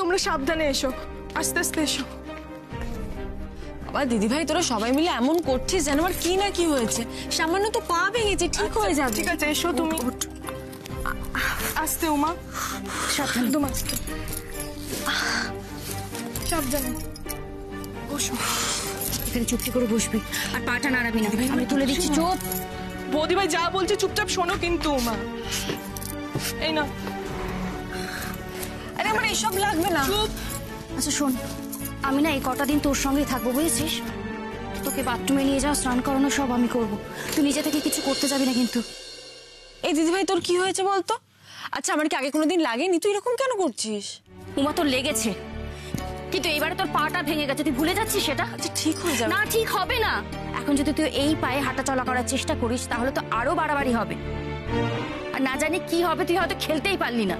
তোমরা সাবধানে এসো, আস্তে আস্তে এসো। বাবা দিদিভাই তোরা সবাই মিলে এমন করছিস যেন আমার কি না কি হয়েছে। সামান্য তো পা ভেঙেছে, ঠিক হয়ে যাবে। ঠিক আছে, এসো তুমি। আস্তে উমা, সাবধানে, একদম আস্তে, সাবধানে বসো। এখানে চুপটি করে বসবি আর পাটা নাড়াবি না, আমি তুলে দিচ্ছি। চুপ। বৌদিভাই যা বলছে চুপচাপ শোনো কিন্তু উমা। এই না, আরে আমার এসব লাগবে না। চুপ। আচ্ছা শোন, আমি না এই কটা দিন তোর সঙ্গেই থাকবো, বুঝেছিস? তোকে বাথরুমে নিয়ে যাও, স্নান করানো সব আমি করব। তুই নিজে থেকে কিছু করতে যাবি না কিন্তু। এই দিদিভাই তোর কি হয়েছে বলতো? আচ্ছা আমার কি আগে কোনোদিন লাগেনি? তুই এরকম কেন করছিস? উমা তোর লেগেছে, কিন্তু এবারে তোর পাটা ভেঙে গেছে, তুই ভুলে যাচ্ছিস সেটা? আচ্ছা ঠিক হয়ে যাবে। না ঠিক হবে না। এখন যদি তুই এই পায়ে হাঁটা চলা করার চেষ্টা করিস তাহলে তো আরো বাড়াবাড়ি হবে, আর না জানি কি হবে, তুই হয়তো খেলতেই পারলি না।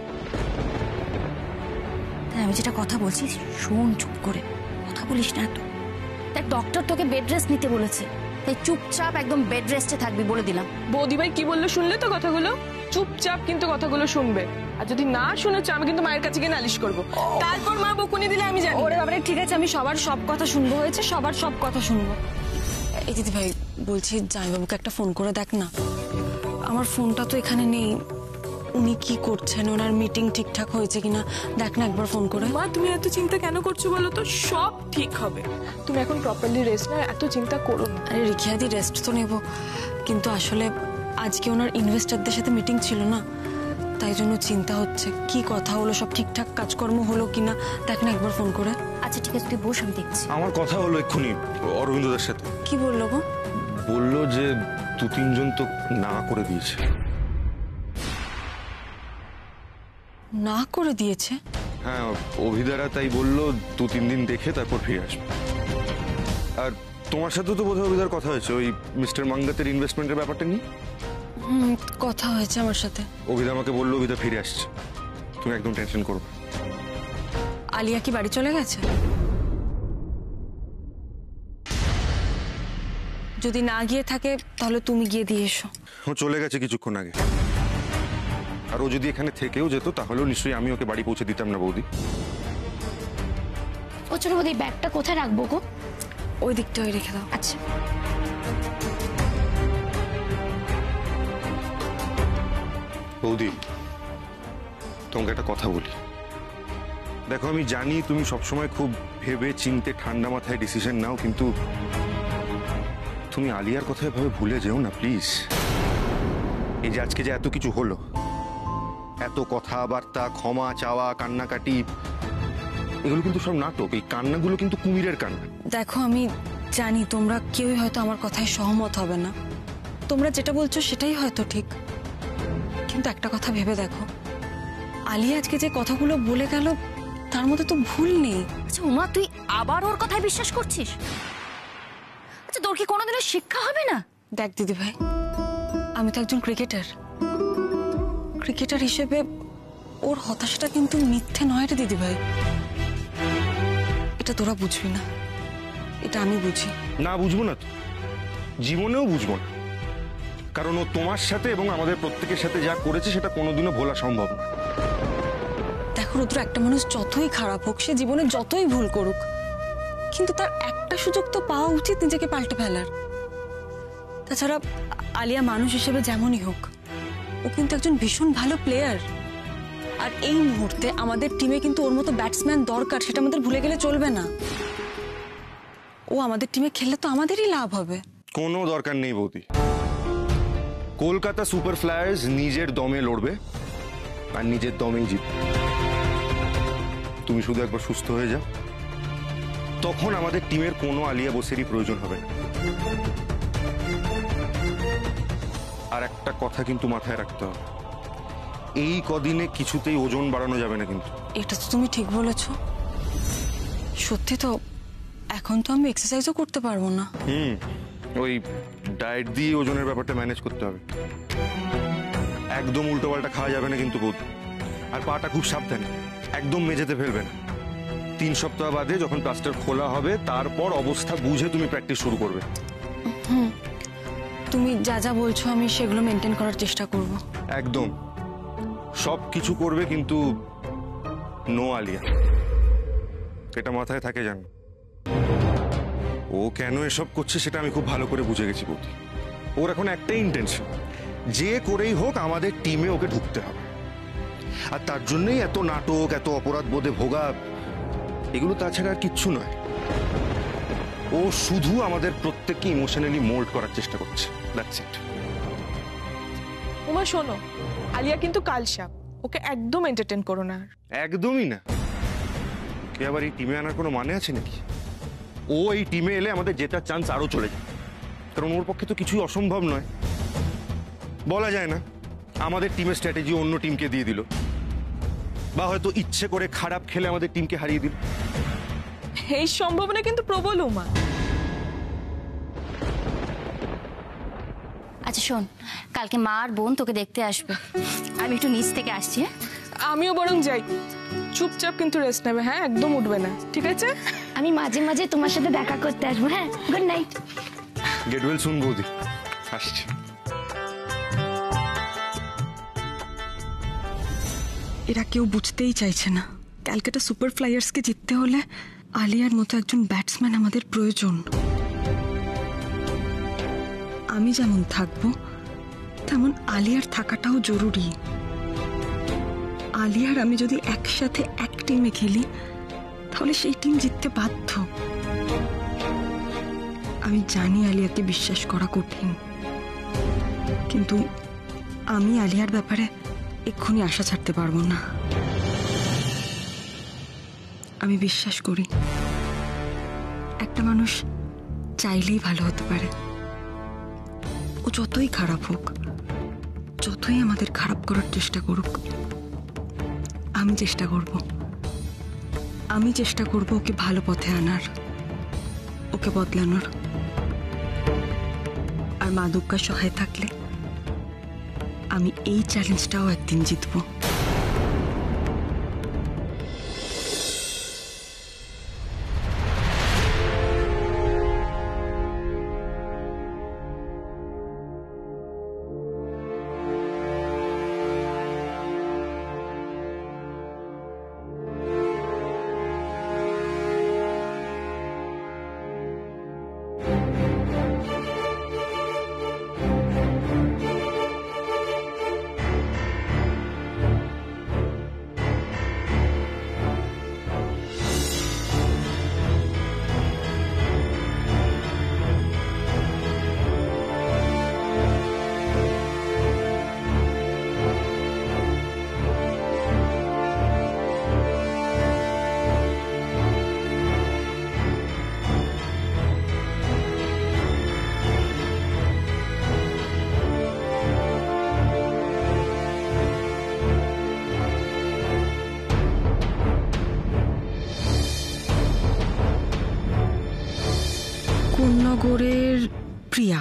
তাই আমি যেটা কথা বলছি শোন, চুপ করে কথা বলিস না তো। তাই ডক্টর তোকে বেড রেস্ট নিতে বলেছে, তাই চুপচাপ একদম বেড রেস্টে থাকবি বলে দিলাম। বৌদিভাই কি বললো শুনলে তো কথাগুলো? চুপচাপ কিন্তু কথাগুলো শুনবে, আর যদি না শুনেছো আমি কিন্তু মায়ের কাছে গিয়ে নালিশ করবো। তারপর মা বকুনি দিলে আমি জানি। ওরে বাবারে, ঠিক আছে আমি সবার সব কথা শুনবো, হয়েছে সবার সব কথা শুনবো। এই দিদিভাই বলছি জামাইবাবুকে একটা ফোন করে দেখ না। আমার ফোনটা তো এখানে নেই, উনি কি করছেন, ওনার মিটিং ঠিকঠাক হয়েছে কিনা দেখ না একবার ফোন করে। মা তুমি এত চিন্তা কেন করছো বলো তো? সব ঠিক হবে, তুমি এখন প্রপারলি রেস্ট নাও, এত চিন্তা করো না। আরে রিখিয়াদি রেস্ট তো নেব, কিন্তু আসলে আজকে ওনার ইনভেস্টরদের সাথে মিটিং ছিল না, তাই জন্য চিন্তা হচ্ছে কি কথা হলো, সব ঠিকঠাক কাজকর্ম হলো কিনা দেখ না একবার ফোন করে। আচ্ছা ঠিক আছে, তুই বস, আমি দেখছি। আমার কথা হলো এক্ষুনি অরবিন্দদের সাথে। কি বললো গো? বললো যে 2-3 জন তো না করে দিয়েছে। না করে দিয়েছে? হ্যাঁ, অভিদারা তাই বললো 2-3 দিন দেখে তারপর ফিরে আসবে। আর তোমার সাথে তো বোধহয় অভিদার কথা হয়েছে ওই মিস্টার মাঙ্গাতের ইনভেস্টমেন্টের ব্যাপারটা নিয়ে। কথা হয়েছে আমার সাথে। অভিদা আমাকে বললো অভিদা ফিরে আসছে, তুমি একদম টেনশন করো। আলিয়া কি বাড়ি চলে গেছে? যদি না গিয়ে থাকে তাহলে তুমি গিয়ে দিয়ে এসো। ও চলে গেছে কিছুক্ষণ আগে, আর ও যদি এখানে থেকেও যেত তাহলেও নিশ্চয়ই আমি ওকে বাড়ি পৌঁছে দিতাম না বৌদি। ও চলো, এই ব্যাগটা কোথায় রাখবো গো? ওই দিকটা ওই রেখে দাও। আচ্ছা। বৌদি তোমাকে একটা কথা বলি, দেখো আমি জানি তুমি সবসময় খুব ভেবে চিনতে ঠান্ডা মাথায় ডিসিশন নাও, কিন্তু তুমি আলিয়ার কথা এভাবে ভুলে যেও না প্লিজ। এই যে আজকে যে এত কিছু হলো, এত কথাবার্তা, ক্ষমা চাওয়া, কান্নাকাটি, এগুলো কিন্তু সব নাটক। এই কান্নাগুলো কিন্তু কুমিরের কান্না। দেখো আমি জানি তোমরা কেউই হয়তো আমার কথায় সহমত হবে না, তোমরা যেটা বলছো সেটাই হয়তো ঠিক, কিন্তু একটা কথা ভেবে দেখো, আলিয়া আজকে যে কথাগুলো বলে গেল তার মধ্যে তো ভুল নেই। আচ্ছা উমা, তুই আবার ওর কথায় বিশ্বাস করছিস? আচ্ছা তোর কি কোনোদিনও শিক্ষা হবে না? দেখ দিদি ভাই, আমি তো একজন ক্রিকেটার হিসেবে ওর হতাশাটা কিন্তু মিথ্যে নয় রে দিদি ভাই। এটা তোরা বুঝবি না, এটা আমি বুঝি। না বুঝবো না তো, জীবনেও বুঝবো না, কারণ ও তোমার সাথে এবং আমাদের প্রত্যেকের সাথে যা করেছে সেটা কোনোদিনও ভোলা সম্ভব না। দেখো রুদ্র, একটা মানুষ যতই খারাপ হোক, সে জীবনে যতই ভুল করুক, কিন্তু তার একটা সুযোগ তো পাওয়া উচিত নিজেকে পাল্টে ফেলার। তাছাড়া আলিয়া মানুষ হিসেবে যেমনই হোক, ও কিন্তু একজন ভীষণ ভালো প্লেয়ার, আর এই মুহূর্তে আমাদের টিমে কিন্তু ওর মতো ব্যাটসম্যান দরকার, সেটা আমাদের ভুলে গেলে চলবে না। ও আমাদের টিমে খেললে তো আমাদেরই লাভ হবে। কোনো দরকার নেই বৌদি, কলকাতা সুপার ফ্লায়ার্স নিজের দমে লড়বে আর নিজের দমেই জিতবে। তুমি শুধু একবার সুস্থ হয়ে যাও, তখন আমাদের টিমের কোনো আলিয়া বোসেরই প্রয়োজন হবে না। আর একটা কথা কিন্তু মাথায় রাখতে হবে, এই কদিনে কিছুতেই ওজন বাড়ানো যাবে না কিন্তু। এটা তো তুমি ঠিক বলেছো, সত্যি তো এখন তো আমি এক্সারসাইজও করতে পারবো না। ওই ডায়েট দিয়ে ওজনের ব্যাপারটা ম্যানেজ করতে হবে, একদম উল্টোপাল্টা খাওয়া যাবে না কিন্তু বৌদি। আর পাটা খুব সাবধানে, একদম মেঝেতে ফেলবে না। 3 সপ্তাহ বাদে যখন প্লাস্টার খোলা হবে তারপর অবস্থা বুঝে তুমি প্র্যাকটিস শুরু করবে। তুমি যা যা বলছো আমি সেগুলো মেনটেন করার চেষ্টা করব। একদম সব কিছু করবে, কিন্তু নো আলিয়া। এটা মাথায় থাকে জান। ও কেন এসব করছে সেটা আমি খুব ভালো করে বুঝে গেছি বৌদি। ওর এখন একটাই ইন্টেনশন, যে করেই হোক আমাদের টিমে ওকে ঢুকতে হবে। আর তার জন্যই এত নাটক, এত অপরাধ বোধে ভোগা, এগুলো তাছাড়া আর কিচ্ছু নয়। ও শুধু আমাদের প্রত্যেককে ইমোশনালি মোল্ড করার চেষ্টা করছে, দ্যাটস ইট। উমা শোনো, আলিয়া কিন্তু কালসাপ, ওকে একদম এন্টারটেইন করো না। একদমই না। কে আবার এই টিমে আনার কোনো মানে আছে নাকি? ও এই টিমে এলে আমাদের জেতার চান্স আরো চলে যায়, কারণ ওর পক্ষে তো কিছুই অসম্ভব নয়। বলা যায় না আমাদের টিমের স্ট্র্যাটেজি অন্য টিমকে দিয়ে দিল, বা হয়তো ইচ্ছে করে খারাপ খেলে আমাদের টিমকে হারিয়ে দিল। এই সম্ভাবনা কিন্তু প্রবল উমা। আচ্ছা শোন, কালকে মা আর বোন তোকে দেখতে আসবে, আমি একটু নিচ থেকে আসছি। হ্যাঁ, আমিও বরং যাই, চুপচাপ কিন্তু রেস্ট নেবে, হ্যাঁ একদম উঠবে না, ঠিক আছে? আমি মাঝে মাঝে তোমার সাথে দেখা করতে আসবো। হ্যাঁ, good night. Get well soon বৌদি, আসছি। এরা কেউ বুঝতেই চাইছে না, ক্যালকাটা সুপার ফ্লাইয়ার্সকে জিততে হলে আলিয়ার মতো একজন ব্যাটসম্যান আমাদের প্রয়োজন। আমি যেমন থাকবো তেমন আলিয়ার থাকাটাও জরুরি। আলিয়ার আমি যদি একসাথে এক টিমে খেলি তাহলে সেই টিম জিততে বাধ্য। আমি জানি আলিয়াকে বিশ্বাস করা কঠিন, কিন্তু আমি আলিয়ার ব্যাপারে এক্ষুনি আশা ছাড়তে পারবো না। আমি বিশ্বাস করি একটা মানুষ চাইলেই ভালো হতে পারে। ও যতই খারাপ হোক, যতই আমাদের খারাপ করার চেষ্টা করুক, আমি চেষ্টা করব ওকে ভালো পথে আনার, ওকে বদলানোর। আর মা দুর্গার সহায় থাকলে আমি এই চ্যালেঞ্জটাও একদিন জিতবো। কোন্নগরের প্রিয়া,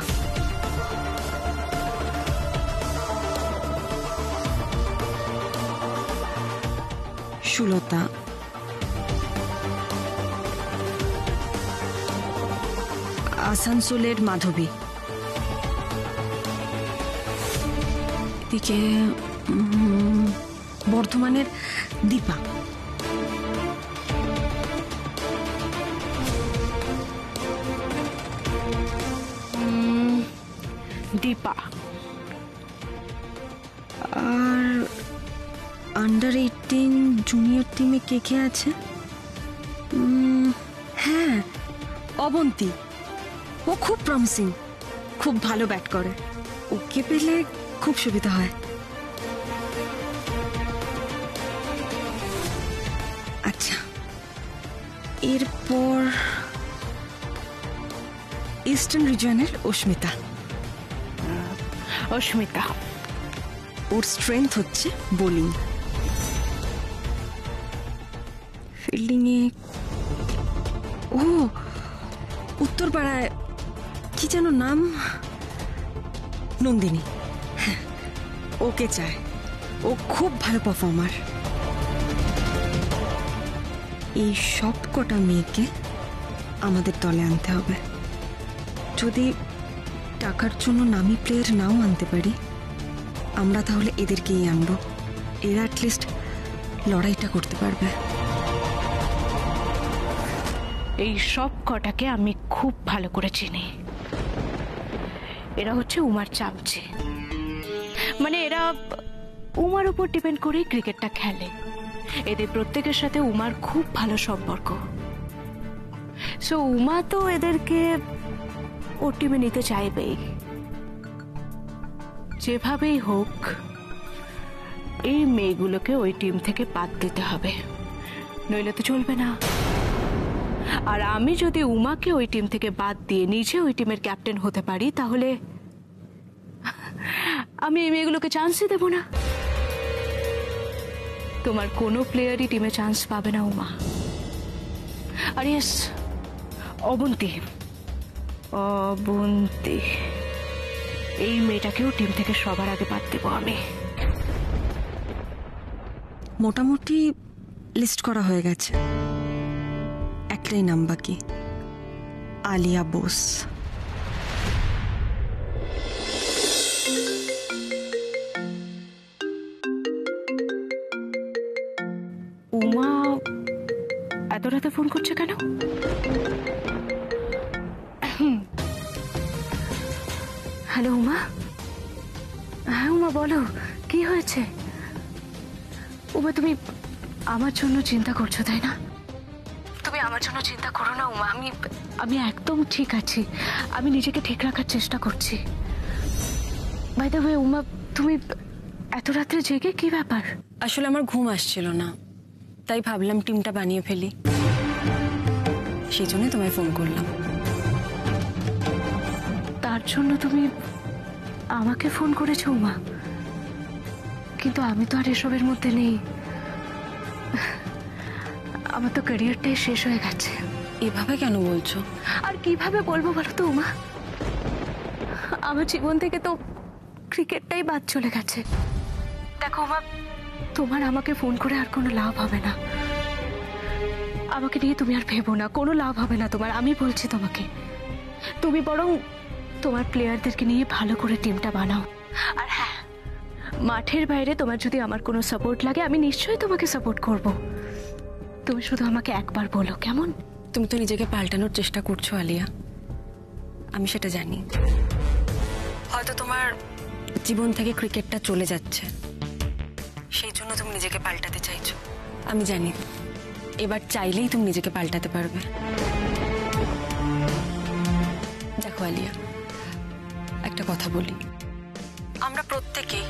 সুলতা, আসানসোলের মাধবী, এদিকে বর্ধমানের দীপা, আর আন্ডার 18 জুনিয়র টিমে কে কে আছে? হ্যাঁ, অবন্তী। ও খুব প্রমিসিং, খুব ভালো ব্যাট করে। ওকে পেলে খুব সুবিধা হয়। আচ্ছা, এরপর ইস্টার্ন রিজিয়নের অস্মিতা। ওর স্ট্রেংথ হচ্ছে বোলিং। ফিল্ডিং এ ও উত্তরপাড়ায় কি যেন নাম, নন্দিনী। হ্যাঁ, ওকে চায়, ও খুব ভালো পারফর্মার। এই সব কটা মেয়েকে আমাদের দলে আনতে হবে। যদি টাকার জন্য নামি প্লেয়ার নাও আনতে পারি, আমরা তাহলে এদেরকেই আনবো। এরা অ্যাটলিস্ট লড়াইটা করতে পারবে। এই সব কটাকে আমি খুব ভালো করে চিনি। এরা হচ্ছে উমার চামচে, মানে এরা উমার উপর ডিপেন্ড করেই ক্রিকেটটা খেলে। এদের প্রত্যেকের সাথে উমার খুব ভালো সম্পর্ক। সো উমা তো এদেরকে ওর টিমে নিতে চাইবেই, যেভাবেই হোক এই মেয়েগুলোকে ওই টিম থেকে বাদ দিতে হবে, নইলে তো চলবে না। আর আমি যদি উমাকে ওই টিম থেকে বাদ দিয়ে নিজে ওই টিমের ক্যাপ্টেন হতে পারি, তাহলে আমি এই মেয়েগুলোকে চান্সই দেব না। তোমার কোনো প্লেয়ারই টিমে চান্স পাবে না উমা। আর ইয়েস, অবন্তী অবন্তী এই মেয়েটাকেও টিম থেকে সবার আগে বাদ দেবো আমি। মোটামুটি লিস্ট করা হয়ে গেছে, একটাই নাম বাকি, আলিয়া বোস। উমা এত রাতে ফোন করছে কেন? হ্যালো উমা। হ্যাঁ উমা বলো, কি হয়েছে? উমা তুমি আমার জন্য চিন্তা করছো তাই না? তুমি আমার জন্য চিন্তা করো না উমা, আমি একদম ঠিক আছি। আমি নিজেকে ঠিক রাখার চেষ্টা করছি। বাই দ্য ওয়ে উমা, তুমি এত রাত্রে জেগে কি ব্যাপার? আসলে আমার ঘুম আসছিল না, তাই ভাবলাম টিমটা বানিয়ে ফেলি, সেই জন্যই তোমায় ফোন করলাম। তার জন্য তুমি আমাকে ফোন করেছো উমা? কিন্তু আমি তো আর এসবের মধ্যে নেই। আমার তো ক্যারিয়ারটাই শেষ হয়ে গেছে। এভাবে কেন বলছো? আর কিভাবে বলবো বলো তো উমা, আমার জীবন থেকে তো ক্রিকেটটাই বাদ চলে গেছে। দেখো উমা, তোমার আমাকে ফোন করে আর কোনো লাভ হবে না। আমাকে নিয়ে তুমি আর ভেবো না, কোনো লাভ হবে না তোমার, আমি বলছি তোমাকে। তুমি বরং তোমার প্লেয়ারদেরকে নিয়ে ভালো করে টিমটা বানাও। আর হ্যাঁ, মাঠের বাইরে তোমার যদি আমার কোনো সাপোর্ট লাগে, আমি নিশ্চয়ই তোমাকে সাপোর্ট করব। তুমি শুধু আমাকে একবার বলো, কেমন? তুমি তো নিজেকে পাল্টানোর চেষ্টা করছো আলিয়া, আমি সেটা জানি। হয়তো তোমার জীবন থেকে ক্রিকেটটা চলে যাচ্ছে, সেই জন্য তুমি নিজেকে পাল্টাতে চাইছো। আমি জানি এবার চাইলেই তুমি নিজেকে পাল্টাতে পারবে। দেখো আলিয়া, একটা কথা বলি, আমরা প্রত্যেকেই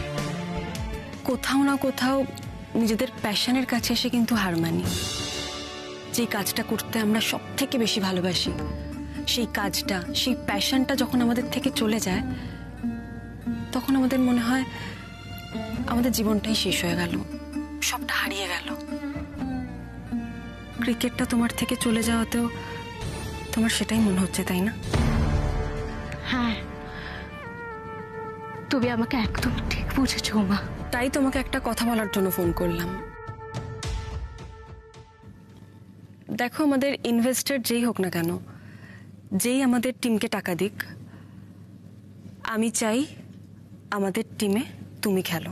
কোথাও না কোথাও নিজেদের প্যাশনের কাছে এসে কিন্তু হার মানি। যে কাজটা করতে আমরা সব থেকে বেশি ভালোবাসি, সেই কাজটা, সেই প্যাশনটা যখন আমাদের থেকে চলে যায়, তখন আমাদের মনে হয় আমাদের জীবনটাই শেষ হয়ে গেল, সবটা হারিয়ে গেল। ক্রিকেটটা তোমার থেকে চলে যাওয়াতেও তোমার সেটাই মনে হচ্ছে, তাই না? হ্যাঁ, তুমি আমাকে একদম ঠিক বুঝেছো উমা। তাই তোমাকে একটা কথা বলার জন্য ফোন করলাম। দেখো, আমাদের ইনভেস্টর যেই হোক না কেন, যেই আমাদের টিমকে টাকা দিক, আমি চাই আমাদের টিমে তুমি খেলো।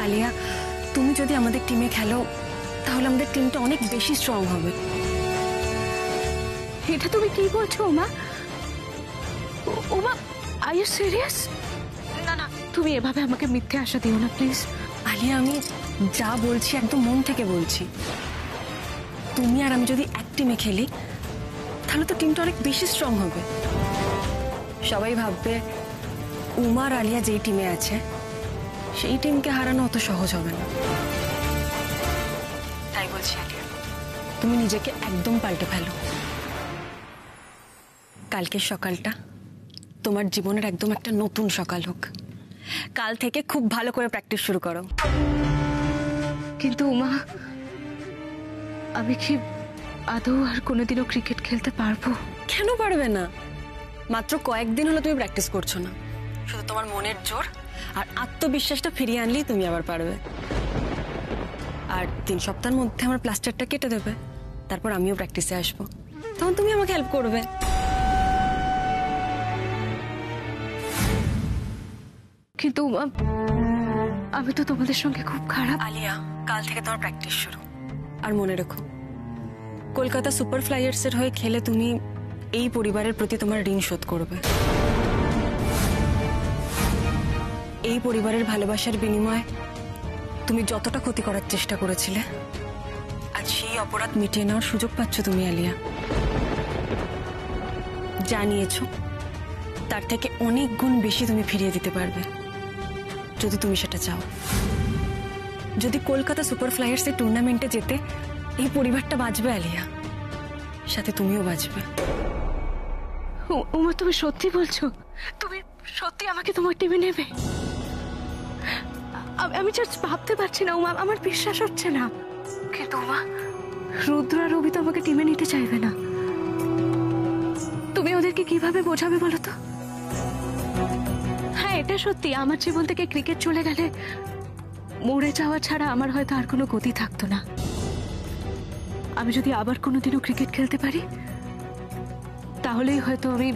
আলিয়া, তুমি যদি আমাদের টিমে খেলো, তাহলে আমাদের টিমটা অনেক বেশি স্ট্রং হবে। এটা তুমি কি বলছো Uma? Uma, are you serious? না না, তুমি এভাবে আমাকে মিথ্যে আশা দিও না প্লিজ। আলিয়া, আমি যা বলছি একদম মন থেকে বলছি। তুমি আর আমি যদি এক টিমে খেলি, তাহলে তো টিমটা অনেক বেশি স্ট্রং হবে। সবাই ভাববে উমা আর আলিয়া যেই টিমে আছে, সেই টিমকে হারানো অত সহজ হবে না। তাই বলছি আলিয়া, তুমি নিজেকে একদম পাল্টে ফেলো। কালকের সকালটা তোমার জীবনের একদম একটা নতুন সকাল হোক। কাল থেকে খুব ভালো করে প্র্যাকটিস শুরু করো। কিন্তু উমা, আমি কি আদৌ আর কোনোদিনও ক্রিকেট খেলতে পারবো? কেন পারবে না? মাত্র কয়েকদিন হলো তুমি প্র্যাকটিস করছো না। শুধু তোমার মনের জোর আর আত্মবিশ্বাসটা ফিরিয়ে আনলেই তুমি আবার পারবে। আর 3 সপ্তাহের মধ্যে আমার প্লাস্টারটা কেটে দেবে, তারপর আমিও প্র্যাকটিসে আসবো, তখন তুমি আমাকে হেল্প করবে। কিন্তু আমি তো তোমাদের সঙ্গে খুব খারাপ। আলিয়া, কাল থেকে তোমার প্র্যাকটিস শুরু। আর মনে রেখো, কলকাতা সুপার ফ্লাইয়ার্সের হয়ে খেলে তুমি এই পরিবারের প্রতি তোমার ঋণ শোধ করবে। এই পরিবারের ভালোবাসার বিনিময়ে তুমি যতটা ক্ষতি করার চেষ্টা করেছিলে, আজ সেই অপরাধ মিটিয়ে নেওয়ার সুযোগ পাচ্ছ তুমি আলিয়া। জানিয়েছো তার থেকে অনেক গুণ বেশি তুমি ফিরিয়ে দিতে পারবে যদি তুমি সেটা চাও। যদি কলকাতা সুপার ফ্লাইয়ার্সের টুর্নামেন্টে যেতে এই পরিবারটা বাঁচবে আলিয়া, সাথে তুমিও বাঁচবে। উমা, তুমি সত্যি বলছো? তুমি সত্যি আমাকে তোমার টিমে নেবে? আমি জাস্ট ভাবতে পারছি না উমা, আমার বিশ্বাস হচ্ছে না। কিন্তু উমা, রুদ্র আর রবি তো আমাকে টিমে নিতে চাইবে না। তুমি ওদেরকে কিভাবে বোঝাবে বলো তো? হ্যাঁ, এটা সত্যি, আমার জীবন থেকে ক্রিকেট চলে গেলে মরে যাওয়া ছাড়া আমার হয়তো আর কোনো গতি থাকতো না। আমি যদি আবার কোনোদিনও ক্রিকেট খেলতে পারি তাহলেই হয়তো আমি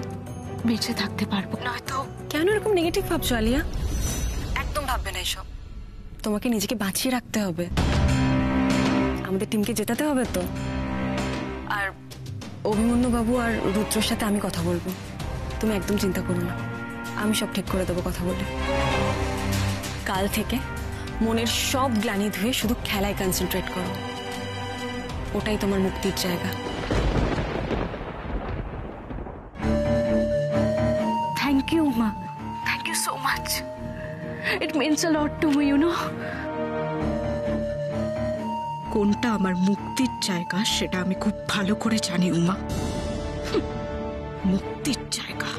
বেঁচে থাকতে পারবো। নয়তো কেন এরকম নেগেটিভ ভাবছো আলিয়া? একদম ভাববে না এসব। তোমাকে নিজেকে বাঁচিয়ে রাখতে হবে, আমাদের টিমকে জেতাতে হবে তো। আর অভিমন্যু বাবু আর রুদ্রর সাথে আমি কথা বলবো, তুমি একদম চিন্তা করো না, আমি সব ঠিক করে দেবো কথা বলে। কাল থেকে মনের সব গ্লানি ধুয়ে শুধু খেলায় কনসেন্ট্রেট করো, ওটাই তোমার মুক্তির জায়গা। থ্যাংক ইউ মা, thank you so much. It means a lot to me, you know. কোনটা আমার মুক্তির জায়গা সেটা আমি খুব ভালো করে জানি উমা। মুক্তির জায়গা।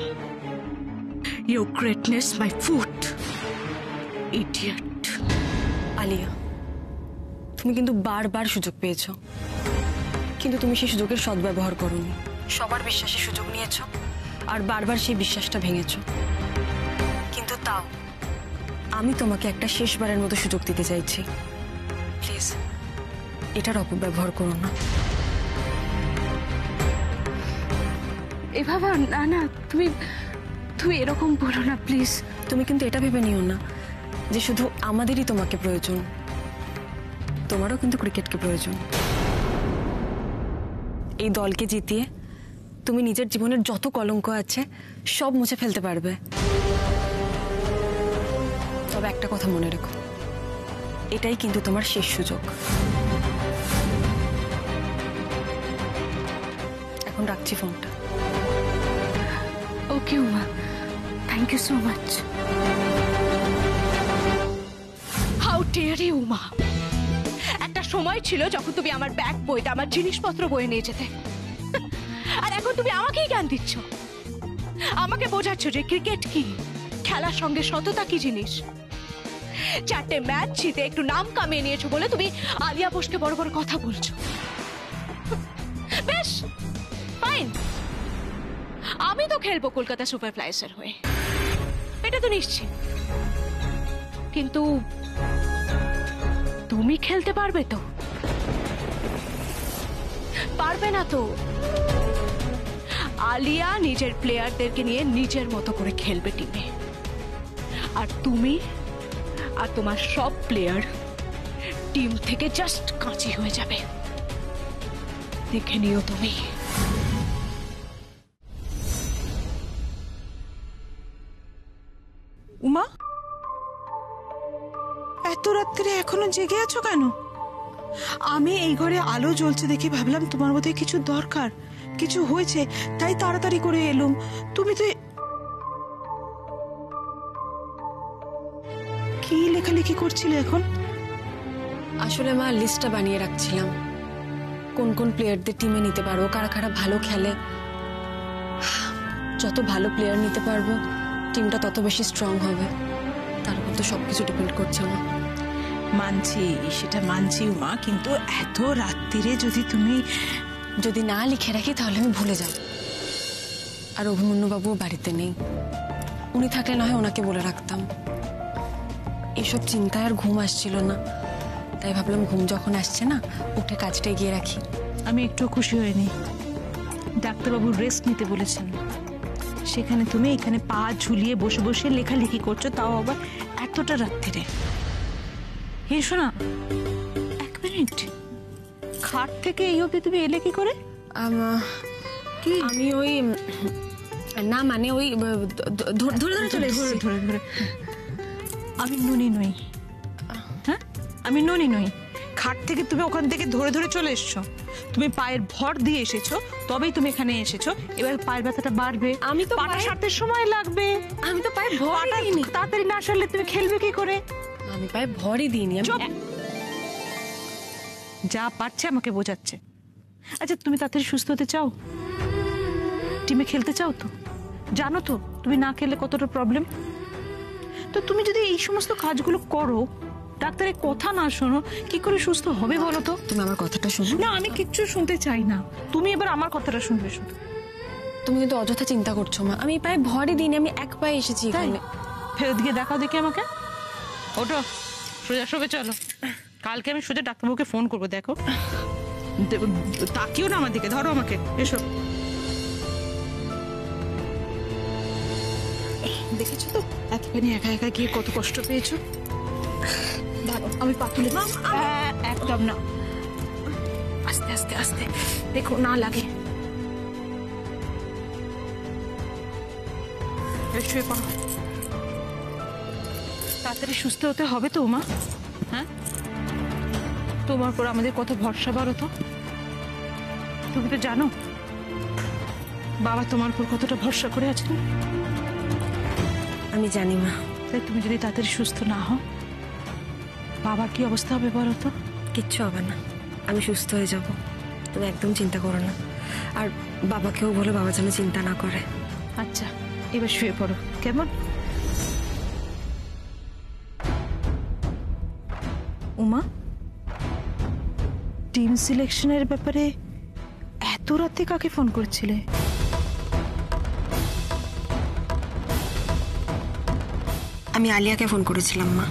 Your greatness my foot. Idiot. Alia, তুমি কিন্তু বারবার সুযোগ পেয়েছো, কিন্তু তুমি সেই সুযোগের সদ্ব্যবহার করোনি। সবার বিশ্বাসে সুযোগ নিয়েছো আর বারবার সেই বিশ্বাসটা ভেঙেছো। কিন্তু তাও আমি তোমাকে একটা শেষবারের মতো সুযোগ দিতে চাইছি, প্লিজ এটার অপব্যবহার করো না। এভাবে না না, তুমি তুমি এরকম বলো না প্লিজ। তুমি কিন্তু এটা ভেবে নিও না যে শুধু আমাদেরই তোমাকে প্রয়োজন, তোমারও কিন্তু ক্রিকেটকে প্রয়োজন। এই দলকে জিতিয়ে তুমি নিজের জীবনের যত কলঙ্ক আছে সব মুছে ফেলতে পারবে। তবে একটা কথা মনে রেখো, এটাই কিন্তু তোমার শেষ সুযোগ। এখন রাখছি ফোনটা। Okay Uma, thank you so much. How dare you Uma! একটা সময় ছিল যখন তুমি আমার ব্যাগ বইতে আমার জিনিসপত্র বয়ে নিয়ে যেতে, আর এখন তুমি আমাকেই জ্ঞান দিচ্ছ, আমাকে বোঝাচ্ছ যে ক্রিকেট কি, খেলার সঙ্গে সততা কি জিনিস। 4টে ম্যাচ জিতে একটু নাম কামিয়ে নিয়েছো বলে তুমি আলিয়া বোসকে বড় বড় কথা বলছো। বেশ, ফাইন, আমি তো খেলবো কলকাতা সুপার ফ্লাইয়ার্সের হয়ে, এটা তো নিশ্চিত। কিন্তু তুমি খেলতে পারবে তো? পারবে না তো। আলিয়া নিজের প্লেয়ারদেরকে নিয়ে নিজের মতো করে খেলবে টিমে, আর তুমি আর তোমার সব প্লেয়ার টিম থেকে জাস্ট কাঁচি হয়ে যাবে। দেখে নিও তুমি। উমা, এত রাত্রে এখনো জেগে আছো কেন? আমি এই ঘরে আলো জ্বলছে দেখে ভাবলাম তোমার বোধহয় কিছু দরকার, কিছু হয়েছে, তাই তাড়াতাড়ি করে এলুম। তুমি তো কি লেখালেখি করছিলে এখন? আসলে মা লিস্টটা বানিয়ে রাখছিলাম, কোন কোন প্লেয়ারদের টিমে নিতে পারবো, কারা কারা ভালো খেলে। যত ভালো প্লেয়ার নিতে পারবো টিমটা তত বেশি স্ট্রং হবে, তার উপর তো সবকিছু ডিপেন্ড করছে না। মানছি, সেটা মানছি উমা, কিন্তু এত রাত্রিরে যদি না লিখে রাখি তাহলে আমি ভুলে যাব। আর অভিমন্যু বাবুও বাড়িতে নেই, উনি থাকলে না হয় ওনাকে বলে রাখতাম। এসব চিন্তায় আর ঘুম আসছিল না, তাই ভাবলাম ঘুম যখন আসছে না, উঠে কাজটা এগিয়ে রাখি। আমি একটু খুশি হইনি। ডাক্তারবাবু রেস্ট নিতে বলেছেন, সেখানে তুমি এখানে পা ঝুলিয়ে বসে বসে লেখালেখি করছো, তাও আবার এতটা রাত্রিরে। এসো না, 1 মিনিট। খাট থেকে এই অবধি তুমি এলে কি করে? কি আমি ওই না মানে ওই ধরে ধরে চলে এসেছি। ধরে ধরে আমি ননি নই, হ্যাঁ আমি ননি নই। খাট থেকে তুমি ওখান থেকে ধরে ধরে চলে এসছো, তুমি পায়ের ভর দিয়ে এসেছো, তবেই তুমি এখানে এসেছো। এবার পায়ের ব্যথাটা বাড়বে, আমি তো পাটা পায়ে- সারতে সময় লাগবে। আমি তো পায়ে ভরই পাটা দিইনি। তাড়াতাড়ি না সারলে তুমি খেলবে কি করে? আমি পায়ে ভরই দিইনি। চুপ! যা পারছে আমাকে বোঝাচ্ছে। আচ্ছা তুমি তাড়াতাড়ি সুস্থ হতে চাও? টিমে খেলতে চাও তো? জানো তো তুমি না খেললে কতটা প্রবলেম। তো তুমি যদি এই সমস্ত কাজগুলো করো, ডাক্তারের কথা না শোনো, কি করে সুস্থ হবে বলো তো? তুমি আমার কথাটা শোনো। না আমি কিচ্ছু শুনতে চাই না, তুমি এবার আমার কথাটা শুনবে শুধু। তুমি কিন্তু অযথা চিন্তা করছো মা। আমি পায়ে ভরই দিইনি, আমি এক পায়ে এসেছি তাই এখানে। ফেরত গিয়ে দেখাও দেখি আমাকে। ওঠো, সোজা শোবে চলো। কালকে আমি সোজা ডাক্তারবাবুকে ফোন করবো। দেখো তাকিও না আমার দিকে, ধরো আমাকে, এসো। দেখেছো তো এতখানি একা একা গিয়ে কত কষ্ট পেয়েছো। দাঁড়ো আমি পা তুলে, একদম না, আস্তে আস্তে আস্তে, দেখো না লাগে। শুয়ে পড়ো, তাড়াতাড়ি সুস্থ হতে হবে তো মা। হ্যাঁ তোমার উপর আমাদের কত ভরসা বাড়ো তো। তুমি তো জানো বাবা তোমার উপর কতটা ভরসা করে আছেন। আমি জানি মা। তাই তুমি যদি তাড়াতাড়ি সুস্থ না হও, বাবার কি অবস্থা হবে বলো তো? কিচ্ছু হবে না, আমি সুস্থ হয়ে যাব। তুমি একদম চিন্তা করো না। আর বাবাকেও বলে বাবা যেন চিন্তা না করে। আচ্ছা এবার শুয়ে পড়ো কেমন? উমা, টিম সিলেকশনের ব্যাপারে এত রাতে কাকে ফোন করছিলে? আমি আলিয়াকে ফোন করেছিলাম মা।